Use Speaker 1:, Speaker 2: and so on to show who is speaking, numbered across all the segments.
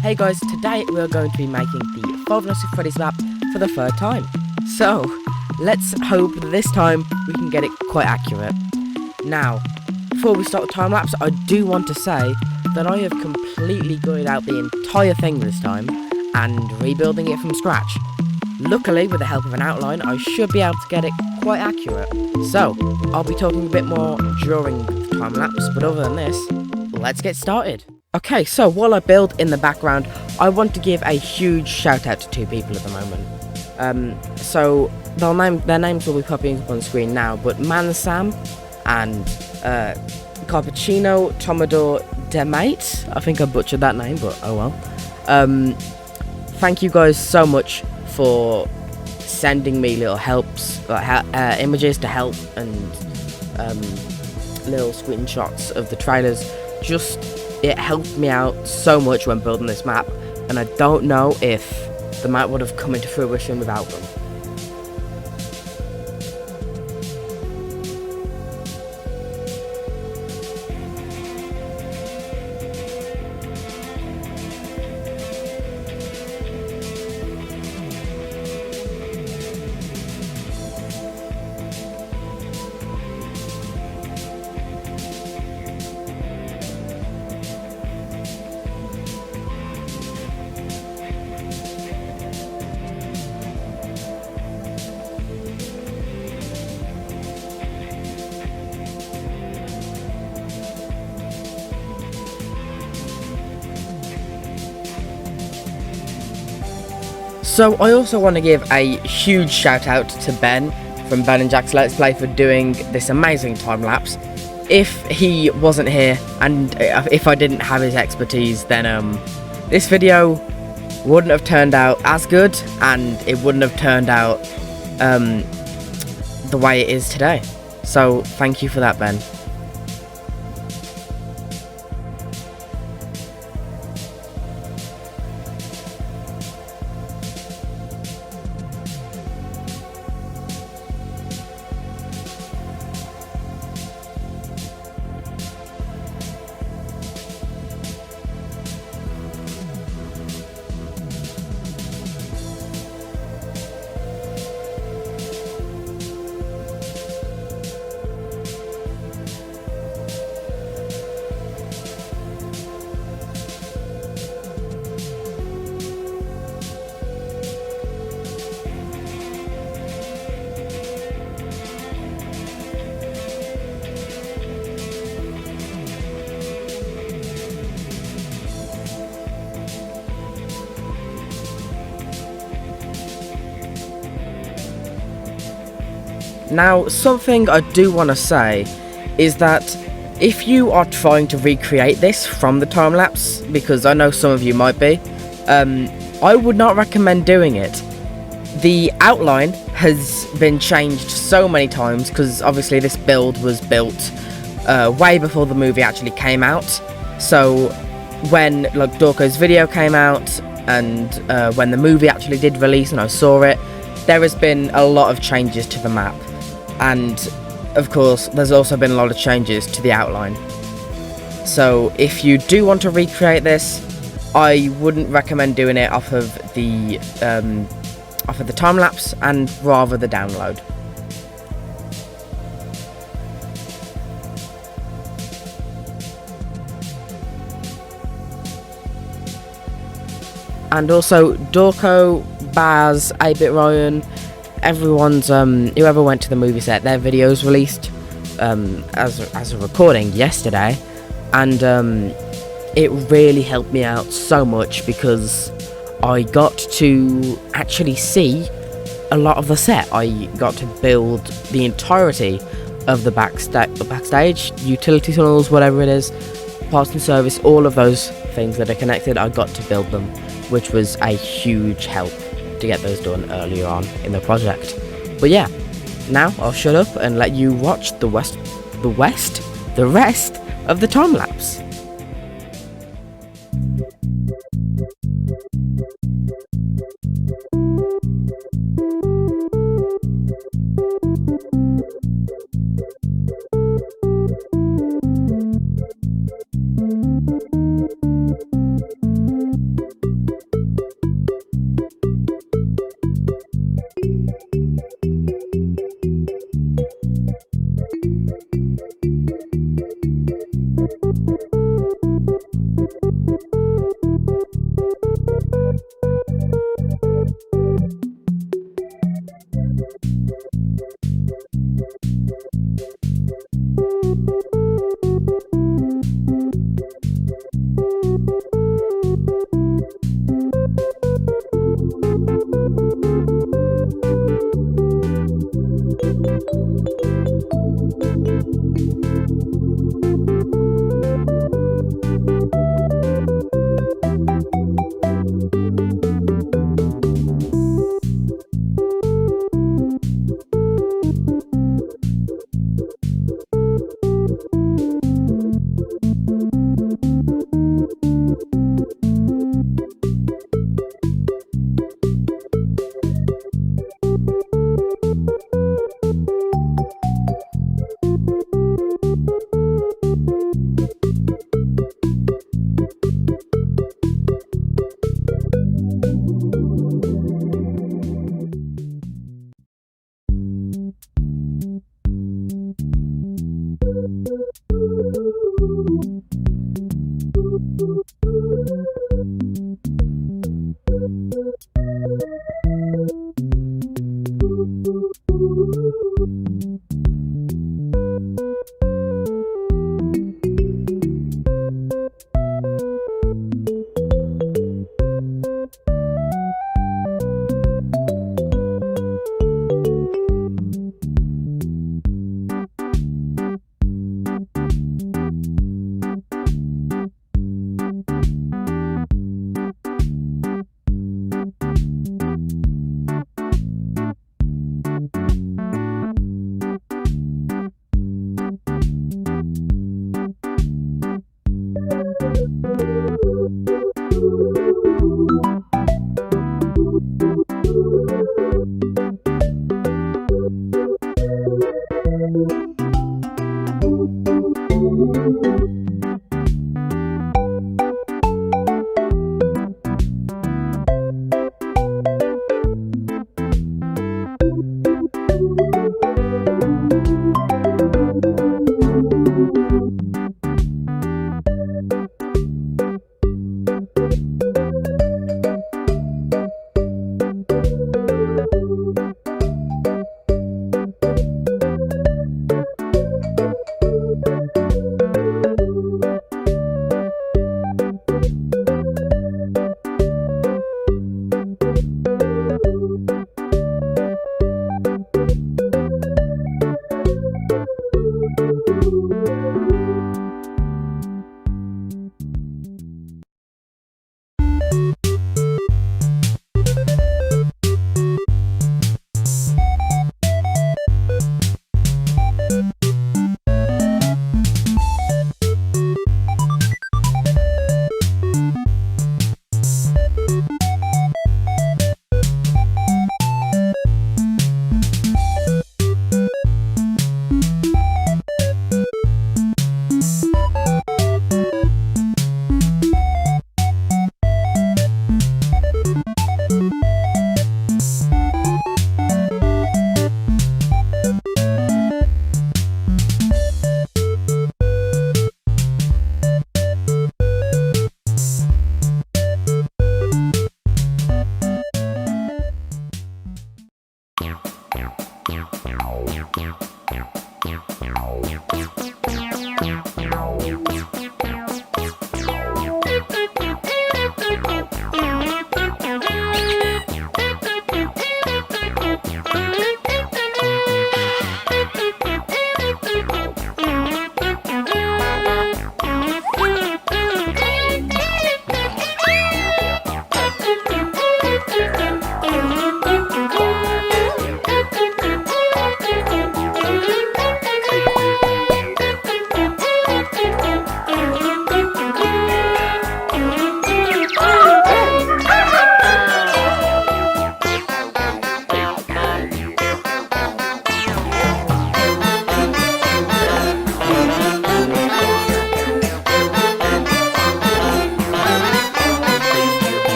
Speaker 1: Hey guys, today we're going to be making the Five Nights at Freddy's map for the third time. So, let's hope that this time we can get it quite accurate. Now, before we start the time lapse, I do want to say that I have completely gutted out the entire thing this time and rebuilding it from scratch. Luckily, with the help of an outline, I should be able to get it quite accurate. So, I'll be talking a bit more during the time lapse, but other than this, let's get started. Okay, so while I build in the background, I want to give a huge shout out to two people at the moment. So their names will be popping up on screen now, but Mansam and Carpuccino Tomador Demate. I think I butchered that name, but oh well. Thank you guys so much for sending me little helps, images to help, and little screenshots of the trailers. It helped me out so much when building this map, and I don't know if the map would have come into fruition without them. So I also want to give a huge shout out to Ben from Ben and Jack's Let's Play for doing this amazing time lapse. If he wasn't here and if I didn't have his expertise, then this video wouldn't have turned out as good, and it wouldn't have turned out the way it is today. So thank you for that, Ben. Now, something I do want to say is that if you are trying to recreate this from the time lapse, because I know some of you might be, I would not recommend doing it. The outline has been changed so many times, because obviously this build was built way before the movie actually came out. So when Dorko's video came out, and when the movie actually did release and I saw it, there has been a lot of changes to the map. And of course, there's also been a lot of changes to the outline. So if you do want to recreate this, I wouldn't recommend doing it off of the time lapse, and rather the download. And also Dorko, Baz, 8-Bit Ryan, everyone's whoever went to the movie set, their videos released as a recording yesterday, and it really helped me out so much because I got to actually see a lot of the set. I got to build the entirety of the backstage, utility tunnels, whatever it is, parts and service, all of those things that are connected. I got to build them, which was a huge help to get those done earlier on in the project. But yeah, now I'll shut up and let you watch the rest of the time lapse.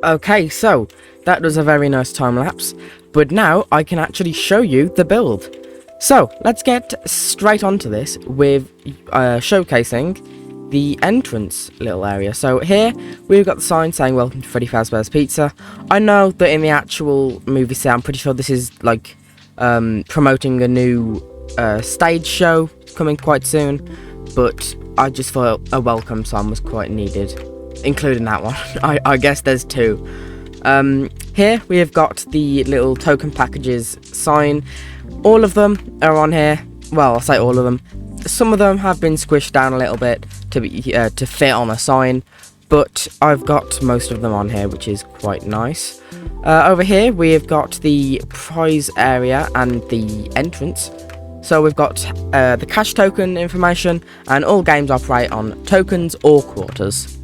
Speaker 1: Okay, so that was a very nice time lapse, but now I can actually show you the build. So let's get straight onto this with showcasing the entrance little area. So here we've got the sign saying welcome to Freddy Fazbear's Pizza. I know that in the actual movie set, I'm pretty sure this is like promoting a new stage show coming quite soon, but I just thought a welcome song was quite needed, including that one. I guess there's two. Here we have got the little token packages sign. All of them are on here. Well, I'll say all of them. Some of them have been squished down a little bit to fit on a sign, but I've got most of them on here, which is quite nice. Over here we have got the prize area and the entrance. So we've got the cash token information, and all games operate on tokens or quarters.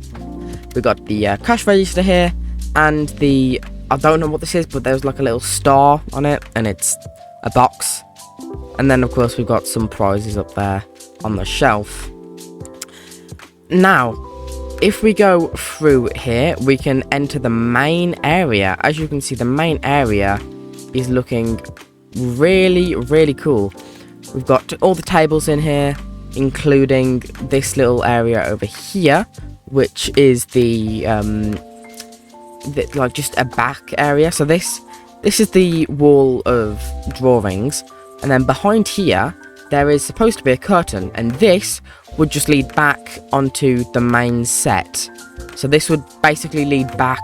Speaker 1: We've got the cash register here, and the, I don't know what this is, but there's like a little star on it, and it's a box. And then of course we've got some prizes up there on the shelf. Now, if we go through here, we can enter the main area. As you can see, the main area is looking really, really cool. We've got all the tables in here, including this little area over here, which is like just a back area. So this is the wall of drawings, and then behind here there is supposed to be a curtain, and this would just lead back onto the main set. So this would basically lead back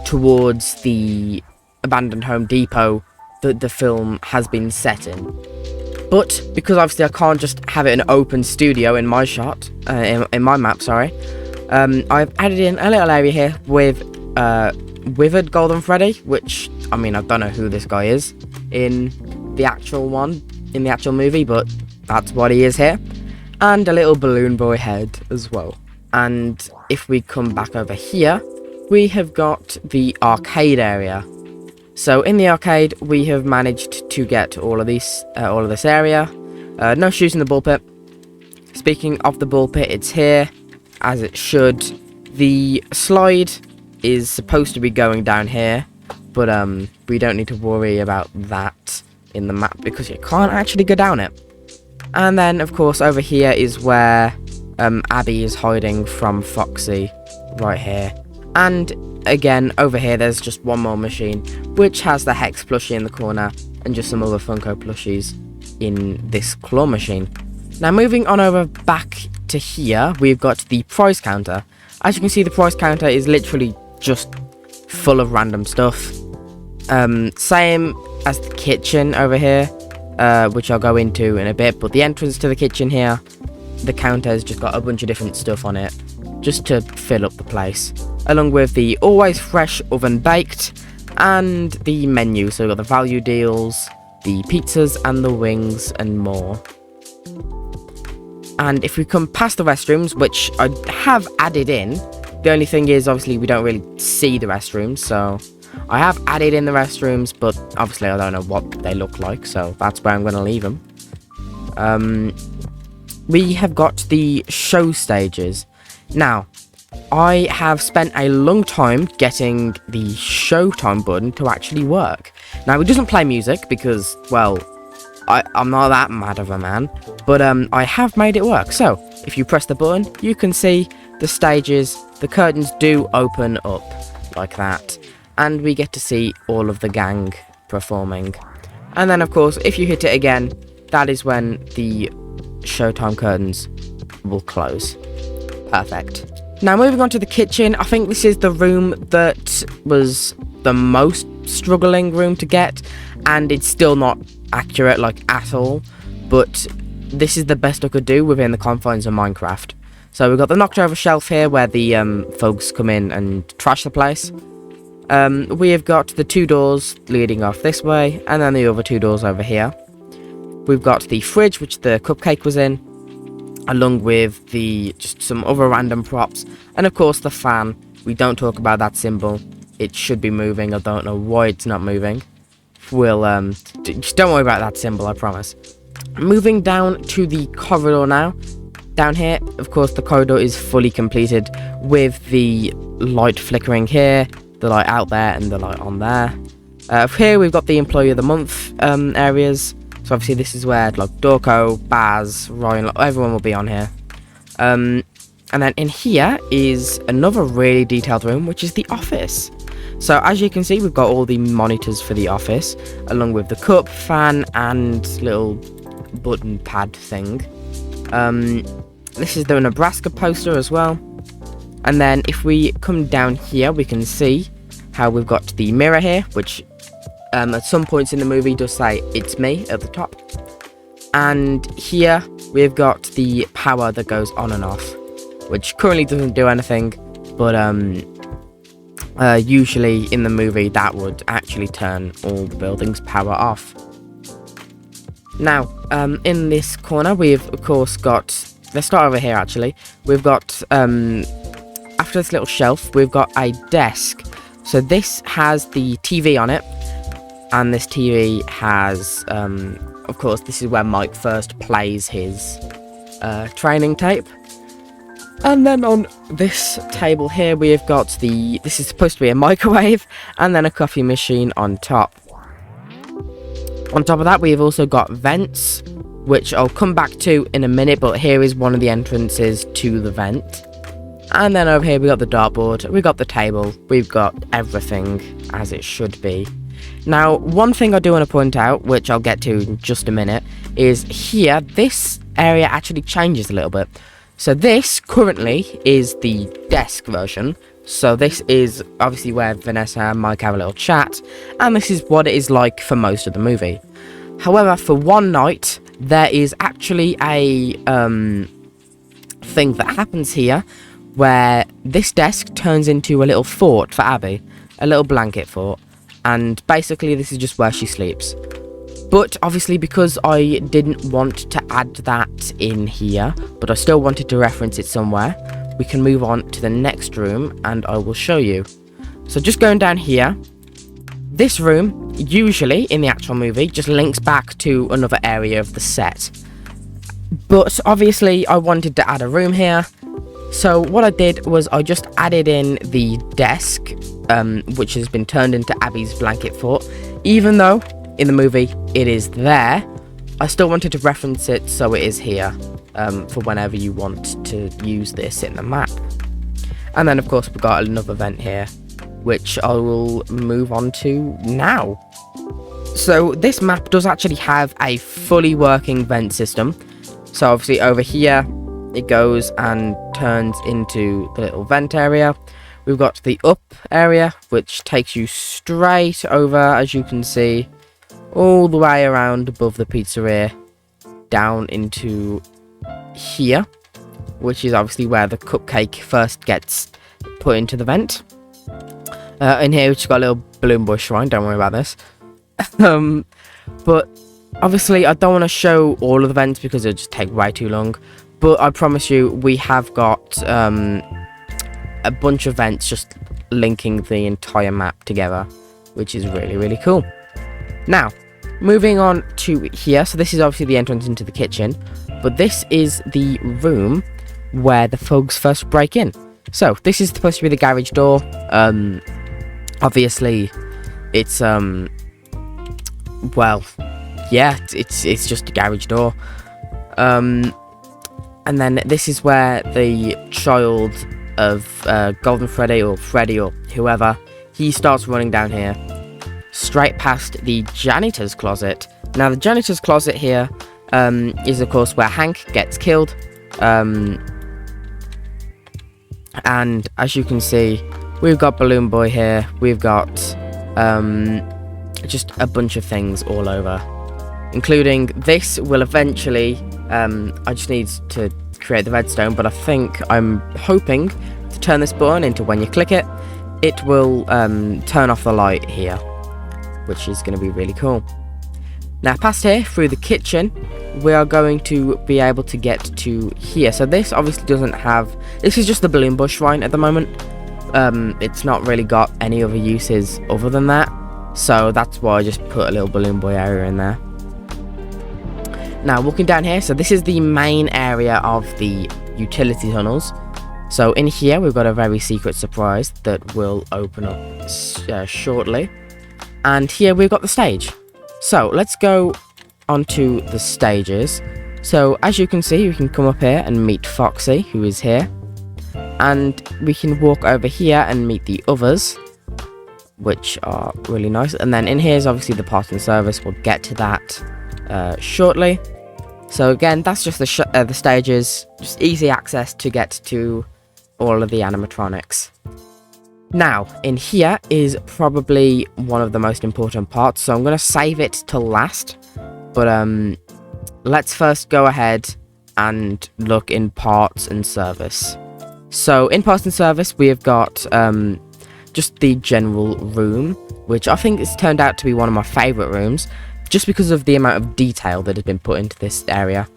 Speaker 1: towards the abandoned Home Depot that the film has been set in. But because obviously I can't just have it an open studio in my shot, in my map, sorry, I've added in a little area here with Withered Golden Freddy, which, I mean, I don't know who this guy is in the actual one, in the actual movie, but that's what he is here. And a little Balloon Boy head as well. And if we come back over here, we have got the arcade area. So in the arcade, we have managed to get all of this area. No shoes in the ball pit. Speaking of the ball pit, it's here, as it should. The slide is supposed to be going down here, but we don't need to worry about that in the map because you can't actually go down it. And then, of course, over here is where Abby is hiding from Foxy, right here. And again, over here, there's just one more machine, which has the Hex plushie in the corner, and just some other Funko plushies in this claw machine. Now, moving on over back to here, we've got the prize counter. As you can see, the prize counter is literally just full of random stuff. Same as the kitchen over here, which I'll go into in a bit, but the entrance to the kitchen here, the counter has just got a bunch of different stuff on it, just to fill up the place, along with the always fresh oven baked and the menu. So we've got the value deals, the pizzas and the wings and more. And if we come past the restrooms, which I have added in, the only thing is obviously we don't really see the restrooms, so I have added in the restrooms, but obviously I don't know what they look like, so that's where I'm going to leave them. We have got the show stages. Now, I have spent a long time getting the Showtime button to actually work. Now, it doesn't play music because, well, I'm not that mad of a man, but I have made it work. So, if you press the button, you can see the stages, the curtains do open up like that, and we get to see all of the gang performing. And then, of course, if you hit it again, that is when the Showtime curtains will close. Perfect. Now, moving on to the kitchen, I think this is the room that was the most struggling room to get, and it's still not accurate, like, at all, but this is the best I could do within the confines of Minecraft. So we've got the knocked over shelf here where the folks come in and trash the place. We have got the two doors leading off this way, and then the other two doors over here. We've got the fridge, which the cupcake was in, along with just some other random props, and of course the fan. We don't talk about that symbol. It should be moving. I don't know why it's not moving. We'll just don't worry about that symbol, I promise. Moving down to the corridor now. Down here, of course, the corridor is fully completed with the light flickering here, the light out there and the light on there. Here we've got the Employee of the Month areas. So obviously this is where like Dorco, Baz, Ryan, everyone will be on here. And then in here is another really detailed room, which is the office. So as you can see, we've got all the monitors for the office, along with the cup, fan, and little button pad thing. This is the Nebraska poster as well. And then if we come down here, we can see how we've got the mirror here, which at some points in the movie does say "it's me" at the top. And here we've got the power that goes on and off, which currently doesn't do anything, but usually in the movie that would actually turn all the buildings' power off. Now, in this corner we've of course got, let's start over here actually, we've got, after this little shelf, we've got a desk. So this has the TV on it, and this TV has, of course, this is where Mike first plays his training tape. And then on this table here, we've got this is supposed to be a microwave, and then a coffee machine on top. On top of that, we've also got vents, which I'll come back to in a minute, but here is one of the entrances to the vent. And then over here, we got the dartboard, we got the table, we've got everything as it should be. Now, one thing I do want to point out, which I'll get to in just a minute, is here, this area actually changes a little bit. So this currently is the desk version. So this is obviously where Vanessa and Mike have a little chat, and this is what it is like for most of the movie. However, for one night, there is actually a thing that happens here, where this desk turns into a little fort for Abby, a little blanket fort, and basically this is just where she sleeps. But obviously, because I didn't want to add that in here, but I still wanted to reference it somewhere, we can move on to the next room and I will show you. So just going down here, this room, usually in the actual movie, just links back to another area of the set. But obviously I wanted to add a room here, so what I did was I just added in the desk, which has been turned into Abby's blanket fort. Even though in the movie it is there, I still wanted to reference it so it is here, for whenever you want to use this in the map. And then of course we've got another vent here, which I will move on to now. So this map does actually have a fully working vent system. So obviously over here it goes and turns into the little vent area. We've got the up area, which takes you straight over, as you can see, all the way around above the pizzeria, down into here, which is obviously where the cupcake first gets put into the vent. In here, we've just got a little balloon boy shrine, don't worry about this. But obviously, I don't want to show all of the vents because it'll just take way too long. But I promise you, we have got a bunch of vents just linking the entire map together, which is really, really cool. Now, moving on to here. So this is obviously the entrance into the kitchen, but this is the room where the thugs first break in. So this is supposed to be the garage door. Obviously, it's well, yeah, it's just a garage door. And then this is where the child of Golden Freddy or Freddy or whoever, he starts running down here, straight past the janitor's closet. Now the janitor's closet here is of course where Hank gets killed. And as you can see, we've got Balloon Boy here, we've got just a bunch of things all over, including this will eventually, I just need to create the redstone, but I think I'm hoping to turn this button into when you click it, it will turn off the light here, which is going to be really cool. Now past here, through the kitchen, we are going to be able to get to here. So this obviously doesn't have, this is just the balloon bush shrine at the moment. It's not really got any other uses other than that, so that's why I just put a little balloon boy area in there. Now walking down here, so this is the main area of the utility tunnels. So in here we've got a very secret surprise that will open up shortly. And here we've got the stage. So let's go onto the stages. So as you can see, we can come up here and meet Foxy, who is here. And we can walk over here and meet the others, which are really nice. And then in here is obviously the parking service. We'll get to that shortly. So again, that's just the stages, just easy access to get to all of the animatronics. Now, in here is probably one of the most important parts, so I'm going to save it till last. But let's first go ahead and look in parts and service. So in parts and service, we have got just the general room, which I think has turned out to be one of my favourite rooms, just because of the amount of detail that has been put into this area.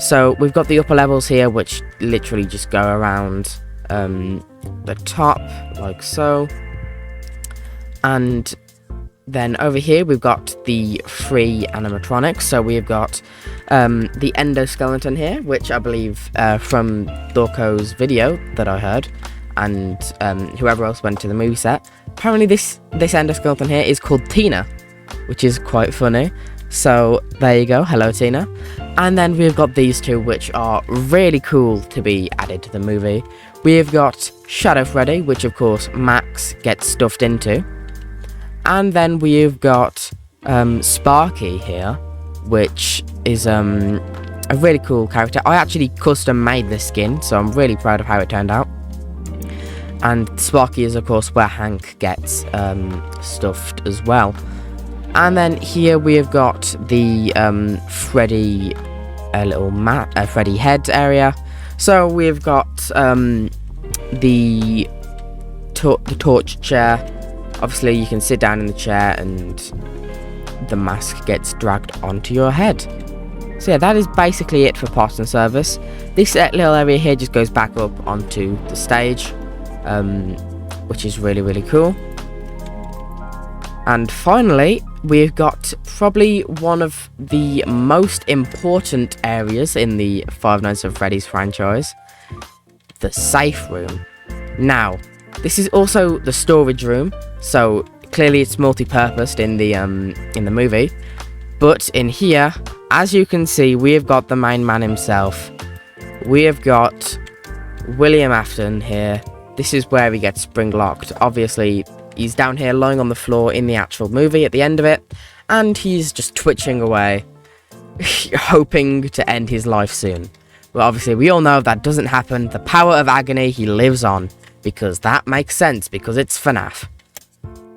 Speaker 1: So we've got the upper levels here, which literally just go around the top, like so. And then over here we've got the free animatronics. So we've got the endoskeleton here, which I believe from Dorco's video that I heard, and whoever else went to the movie set, apparently this endoskeleton here is called Tina, which is quite funny. So there you go, hello Tina. And then we've got these two, which are really cool to be added to the movie. We've got Shadow Freddy, which of course Max gets stuffed into. And then we've got Sparky here, which is a really cool character. I actually custom made this skin, so I'm really proud of how it turned out. And Sparky is of course where Hank gets stuffed as well. And then here we have got the Freddy Freddy head area. So we've got the torch chair. Obviously you can sit down in the chair and the mask gets dragged onto your head. So yeah, that is basically it for parts and service. This little area here just goes back up onto the stage, which is really, really cool. And finally, we've got probably one of the most important areas in the Five Nights at Freddy's franchise, the safe room. Now, this is also the storage room, so clearly it's multi-purposed in the movie. But in here, as you can see, we have got the main man himself. We have got William Afton here. This is where he gets spring locked. Obviously, he's down here lying on the floor in the actual movie at the end of it, and he's just twitching away, hoping to end his life soon. Well, obviously, we all know that doesn't happen. The power of agony, he lives on, because that makes sense, because it's FNaF.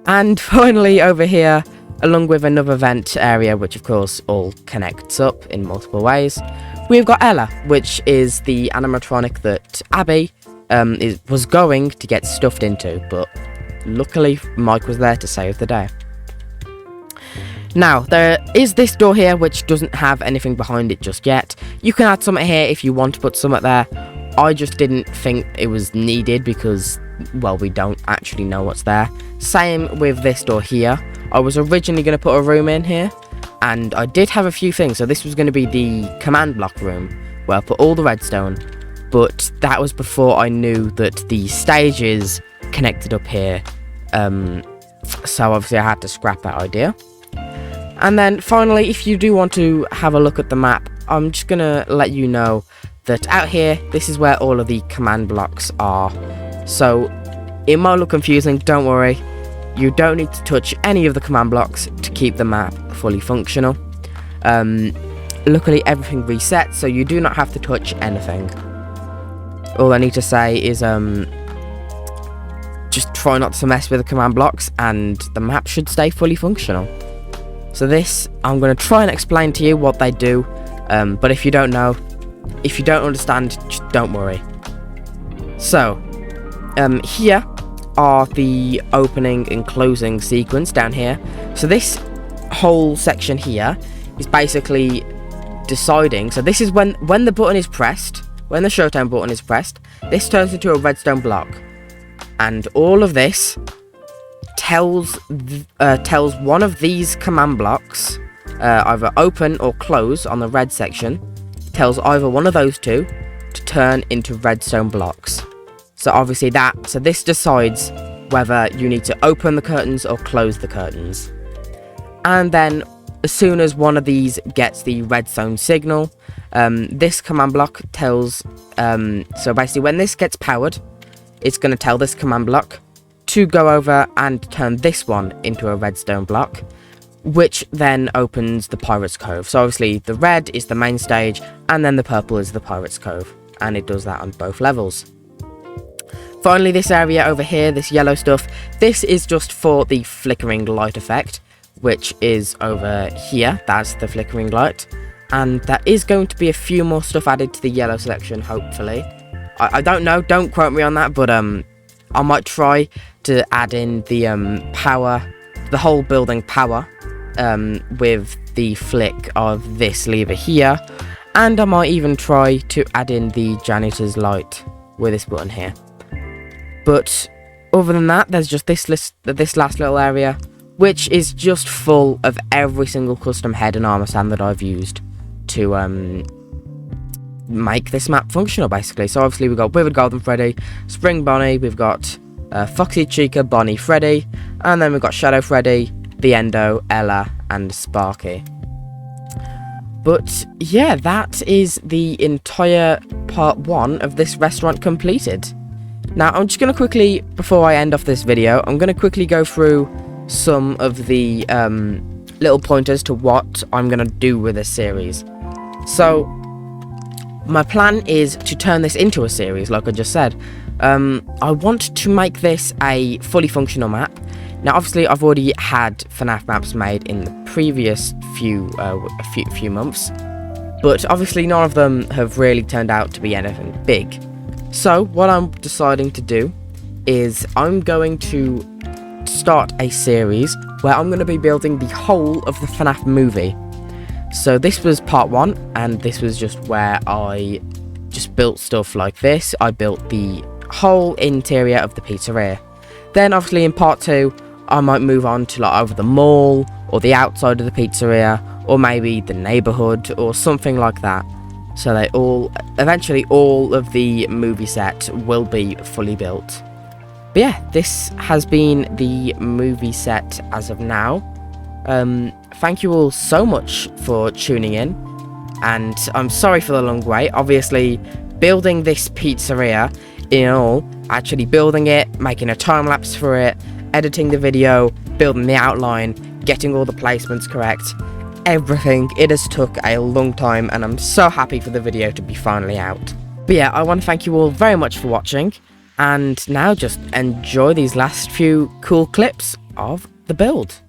Speaker 1: And finally, over here, along with another vent area, which of course all connects up in multiple ways, we've got Ella, which is the animatronic that Abby was going to get stuffed into, but luckily Mike was there to save the day. Now, there is this door here which doesn't have anything behind it just yet. You can add something here if you want to put something there. I just didn't think it was needed because, well, we don't actually know what's there. Same with this door here. I was originally going to put a room in here, and I did have a few things. So this was going to be the command block room, where I put all the redstone, but that was before I knew that the stages connected up here. So obviously I had to scrap that idea. And then finally, if you do want to have a look at the map, I'm just going to let you know that out here, this is where all of the command blocks are. So it might look confusing, don't worry. You don't need to touch any of the command blocks to keep the map fully functional. Luckily everything resets, so you do not have to touch anything. All I need to say is just try not to mess with the command blocks and the map should stay fully functional. So this, I'm going to try and explain to you what they do, but if you don't know, if you don't understand, just don't worry. So, here are the opening and closing sequence down here. So this whole section here is basically deciding, so this is when the button is pressed, when the showtime button is pressed, this turns into a redstone block. And all of this tells one of these command blocks, either open or close on the red section, tells either one of those two to turn into redstone blocks. So obviously this decides whether you need to open the curtains or close the curtains. And then as soon as one of these gets the redstone signal, this command block tells, so basically when this gets powered, it's going to tell this command block to go over and turn this one into a redstone block, which then opens the Pirate's Cove. So obviously the red is the main stage, and then the purple is the Pirate's Cove, and it does that on both levels. Finally, this area over here, this yellow stuff, this is just for the flickering light effect, which is over here. That's the flickering light, and there is going to be a few more stuff added to the yellow section, hopefully. I don't know, don't quote me on that, but I might try to add in the power, the whole building power, with the flick of this lever here, and I might even try to add in the janitor's light with this button here. But other than that, there's just this last little area, which is just full of every single custom head and armor stand that I've used to make this map functional, basically. So obviously we've got Withered Golden Freddy, Spring Bonnie, we've got Foxy Chica, Bonnie, Freddy, and then we've got Shadow Freddy, the Endo, Ella, and Sparky. But yeah, that is the entire part 1 of this restaurant completed. Now I'm just going to quickly, before I end off this video, I'm going to quickly go through some of the little pointers to what I'm going to do with this series. So my plan is to turn this into a series, like I just said. I want to make this a fully functional map. Now obviously I've already had FNaF maps made in the previous few months, but obviously none of them have really turned out to be anything big. So what I'm deciding to do is I'm going to start a series where I'm going to be building the whole of the FNaF movie. So this was part 1, and this was just where I just built stuff like this. I built the whole interior of the pizzeria. Then obviously in part 2 I might move on to like over the mall, or the outside of the pizzeria, or maybe the neighborhood, or something like that. So they eventually all of the movie set will be fully built. But yeah, this has been the movie set as of now. Thank you all so much for tuning in, and I'm sorry for the long wait. Obviously, building this pizzeria in all, actually building it, making a time-lapse for it, editing the video, building the outline, getting all the placements correct, everything, it has took a long time, and I'm so happy for the video to be finally out. But yeah, I want to thank you all very much for watching, and now just enjoy these last few cool clips of the build.